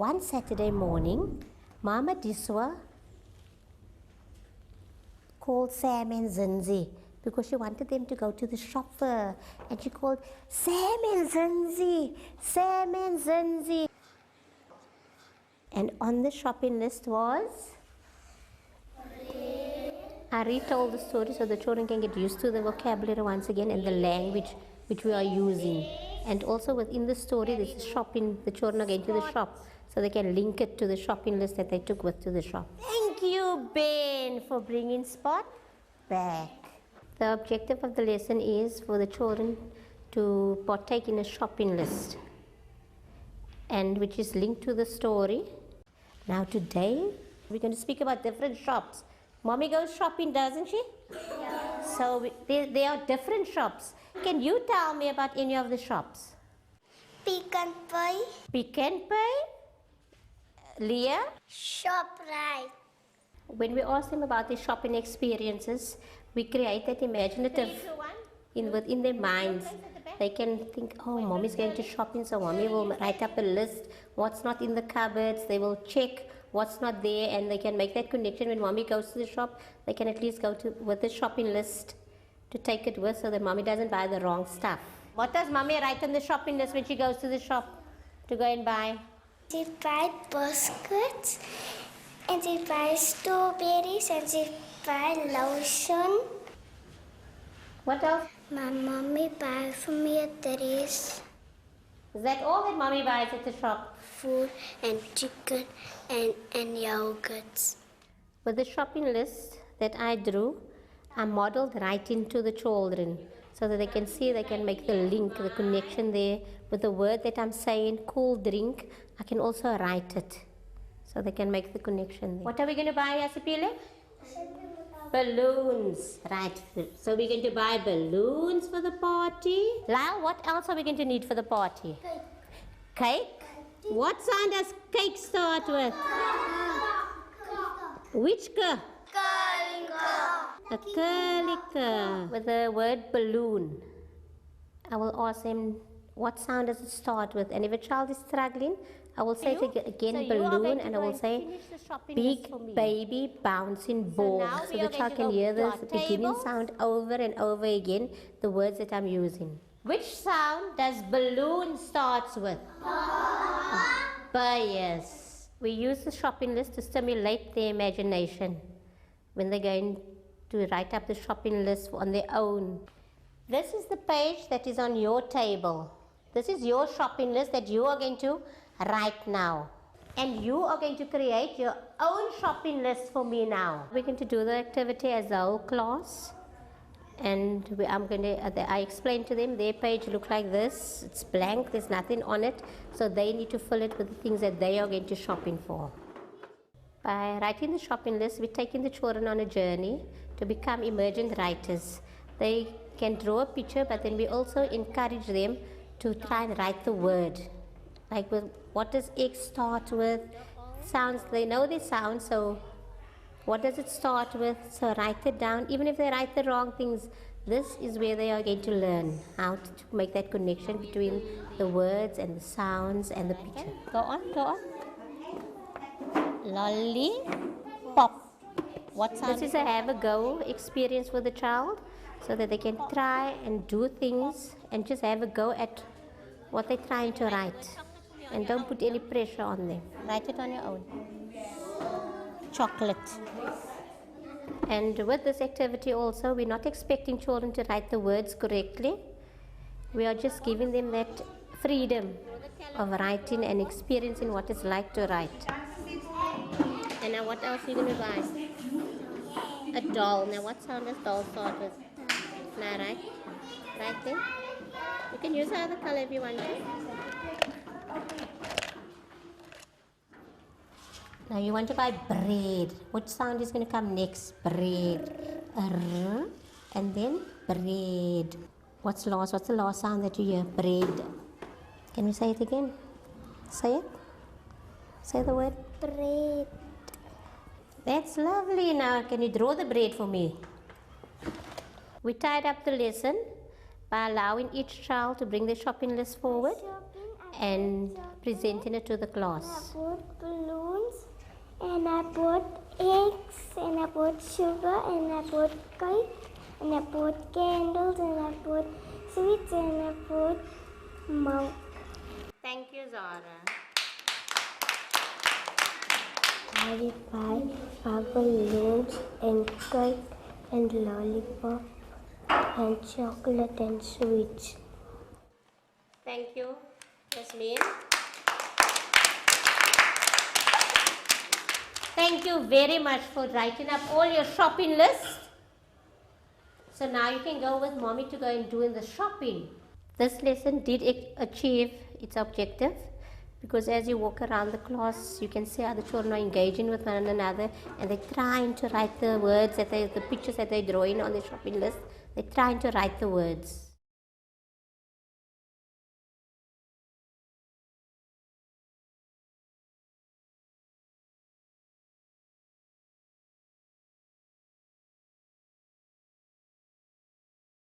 One Saturday morning, Mama Diswa called Sam and Zinzi because she wanted them to go to the shop for, and she called Sam and Zinzi, Sam and Zinzi. And on the shopping list was? I retold the story so the children can get used to the vocabulary once again and the language which we are using. And also within the story there's a shopping, the children are going to the shop so they can link it to the shopping list that they took with to the shop. Thank you, Ben, for bringing Spot back. The objective of the lesson is for the children to partake in a shopping list, and which is linked to the story. Now today we're going to speak about different shops. Mommy goes shopping, doesn't she? Yeah. So there are different shops. Can you tell me about any of the shops? Pick and Pay. Pick and Pay. Leah? ShopRite. When we ask them about their shopping experiences, we create that imaginative within their minds. They can think, oh, mommy's going to shopping, so mommy will write up a list, what's not in the cupboards, they will check what's not there, and they can make that connection. When mommy goes to the shop, they can at least go with the shopping list to take it with so that mommy doesn't buy the wrong stuff. What does mommy write on the shopping list when she goes to the shop to go and buy? She buys biscuits, and she buys strawberries, and she buys lotion. What else? My mommy buys for me a dress. Is that all that mommy buys at the shop? Food and chicken and yogurts. With the shopping list that I drew, I modeled right into the children so that they can see, they can make the link, the connection there with the word that I'm saying, cool drink. I can also write it so they can make the connection there. What are we going to buy, Asipile? Balloons. Right. So we're going to buy balloons for the party. Lyle, what else are we going to need for the party? Cake. What sound does cake start with? Which K? A curly K. With the word balloon. I will ask them, what sound does it start with? And if a child is struggling, I will say it again, balloon, and I will say big baby bouncing ball. So the child can hear the beginning sound over and over again, the words that I'm using. Which sound does balloon starts with? Yes. We use the shopping list to stimulate their imagination when they're going to write up the shopping list on their own. This is the page that is on your table. This is your shopping list that you are going to write now. And you are going to create your own shopping list for me now. We're going to do the activity as the whole class. And I explained to them, their page looks like this. It's blank, there's nothing on it. So they need to fill it with the things that they are going to shopping for. By writing the shopping list, we're taking the children on a journey to become emergent writers. They can draw a picture, but then we also encourage them to try and write the word. Like what does X start with? Sounds, they know the sound, so what does it start with? So write it down. Even if they write the wrong things, this is where they are going to learn how to make that connection between the words and the sounds and the picture. Go on, go on. Lolly, pop. What sound? This is a have a go experience with the child so that they can try and do things and just have a go at what they're trying to write. And don't put any pressure on them. Write it on your own. Chocolate. And with this activity also, we're not expecting children to write the words correctly. We are just giving them that freedom of writing and experiencing what it's like to write. And now what else are you going to buy? A doll. Now what sound does doll start with? Now right? Right there. You can use another color if you want to. Now you want to buy bread. What sound is going to come next? Bread. And then bread. What's last? What's the last sound that you hear? Bread. Can you say it again? Say it. Say the word. Bread. That's lovely. Now can you draw the bread for me? We tied up the lesson by allowing each child to bring their shopping list forward and presenting it to the I class. bought balloons, and I bought eggs, and I bought sugar, and I bought cake, and I bought candles, and I bought sweets, and I bought milk. Thank you, Zara. I did buy balloons and cake and lollipop and chocolate and sweets. Thank you, Yasmin. Thank you very much for writing up all your shopping lists. So now you can go with mommy to go and do the shopping. This lesson did achieve its objective, because as you walk around the class, you can see how the children are engaging with one another, and they're trying to write the words the pictures that they're drawing on the shopping list. They're trying to write the words.